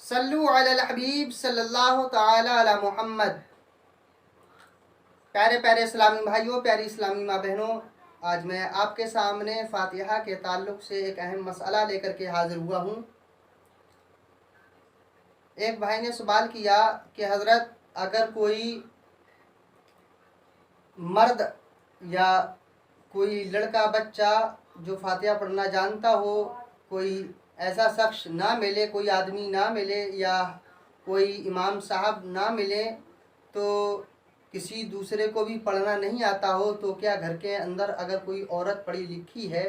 सल्लु अलल हबीब सल्लल्लाहु ताला अला मुहम्मद। प्यारे प्यारे इस्लामी भाइयों, प्यारी इस्लामी माँ बहनों, आज मैं आपके सामने फातिहा के ताल्लुक़ से एक अहम मसला लेकर के हाज़िर हुआ हूँ। एक भाई ने सवाल किया कि हज़रत, अगर कोई मर्द या कोई लड़का बच्चा जो फातिहा पढ़ना जानता हो, कोई ऐसा शख्स ना मिले, कोई आदमी ना मिले या कोई इमाम साहब ना मिले, तो किसी दूसरे को भी पढ़ना नहीं आता हो, तो क्या घर के अंदर अगर कोई औरत पढ़ी लिखी है,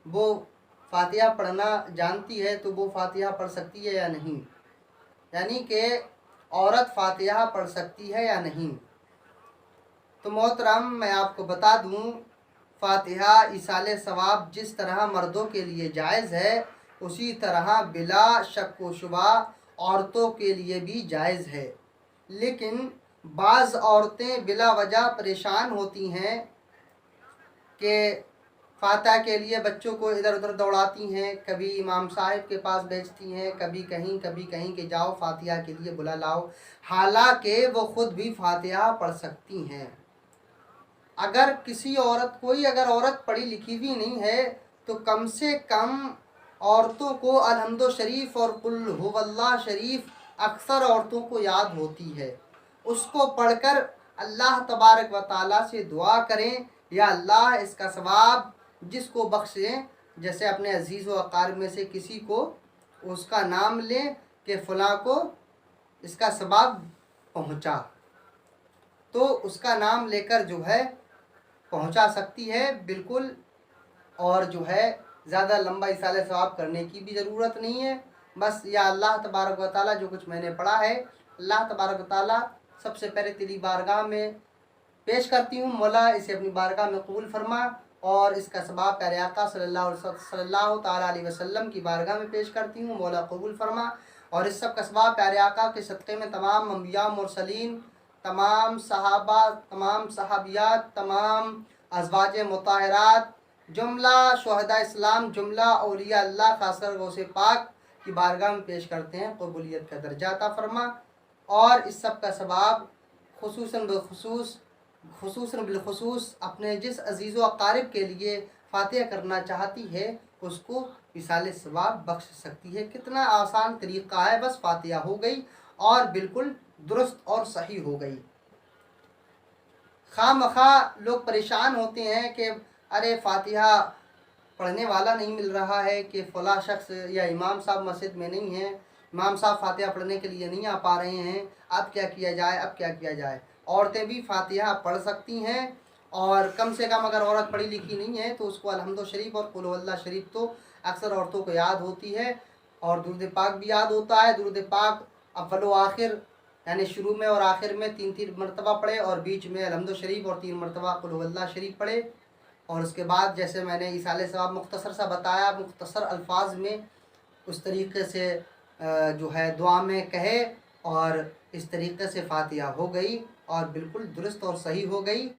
वो फातिहा पढ़ना जानती है, तो वो फातिहा पढ़ सकती है या नहीं? यानी कि औरत फातिहा पढ़ सकती है या नहीं? तो मोहतरम, मैं आपको बता दूं, फातिहा इसाले सवाब जिस तरह मर्दों के लिए जायज़ है, उसी तरह बिला शक व शुबा औरतों के लिए भी जायज़ है। लेकिन बाज़ औरतें बिला वजह परेशान होती हैं कि फातिहा के लिए बच्चों को इधर उधर दौड़ाती हैं, कभी इमाम साहब के पास भेजती हैं, कभी कहीं कि जाओ फातिहा के लिए बुला लाओ, हालांकि वो ख़ुद भी फातिहा पढ़ सकती हैं। अगर किसी औरत, कोई अगर औरत पढ़ी लिखी भी नहीं है, तो कम से कम औरतों को अलहम्दो शरीफ और कुल हुवल्लाह शरीफ अक्सर औरतों को याद होती है। उसको पढ़कर अल्लाह तबारक व ताला से दुआ करें, या अल्लाह इसका सवाब जिसको बख्शें। जैसे अपने अजीज़ व अकारिब में से किसी को उसका नाम लें कि फ़लाँ को इसका सवाब पहुँचा, तो उसका नाम लेकर जो है पहुँचा सकती है बिल्कुल। और जो है ज़्यादा लंबा इसाले सवाब करने की भी ज़रूरत नहीं है। बस या अल्लाह तबारक व ताला, जो कुछ मैंने पढ़ा है, अल्लाह तबारक व ताला सबसे पहले तेरी बारगाह में पेश करती हूँ, मौला इसे अपनी बारगाह में कबूल फरमा, और इसका सवाब प्यारे आका सल्लल्लाहु ताला अलैहि वसल्लम की बारगाह में पेश करती हूँ, मौला कबूल फरमा। और इस सब का सवाब प्यारे आका के सदक़े में तमाम अंबिया मुरसलीन, तमाम सहाबा, तमाम सहाबियात, तमाम अज़वाज मुताहरात, जुमला शुहदा इस्लाम, जुमला औलिया अल्लाह खासकर गौसे पाक की बारगाह में पेश करते हैं, कबूलियत का दर्जा अता फरमा। और इस सब का सवाब खुसूसन बिलखुसूस अपने जिस अजीज़ व अकारिब के लिए फातिहा करना चाहती है, उसको इसाले सवाब बख्श सकती है। कितना आसान तरीक़ा है, बस फातिहा हो गई और बिल्कुल दुरुस्त और सही हो गई। खामखा लोग परेशान होते हैं कि अरे फातिहा पढ़ने वाला नहीं मिल रहा है, कि फ़लाँ शख्स या इमाम साहब मस्जिद में नहीं है, इमाम साहब फातिहा पढ़ने के लिए नहीं आ पा रहे हैं, अब क्या किया जाए, अब क्या किया जाए? औरतें भी फातिहा पढ़ सकती हैं, और कम से कम अगर औरत पढ़ी लिखी नहीं है तो उसको अलहम्दो शरीफ और कुल हुवल्लाह शरीफ तो अक्सर औरतों को याद होती है, और दुरूद पाक भी याद होता है। दुरूद पाक अव्वल व आखिर, यानी शुरू में और आखिर में 3-3 मरतबा पढ़े, और बीच में अलहम्दो शरीफ और 3 मरतबा कुल हुवल्लाह शरीफ पढ़े। और उसके बाद जैसे मैंने इसाले सवाब मुख्तसर सा बताया, मुख्तसर अल्फाज में उस तरीक़े से जो है दुआ में कहे, और इस तरीक़े से फातिहा हो गई और बिल्कुल दुरुस्त और सही हो गई।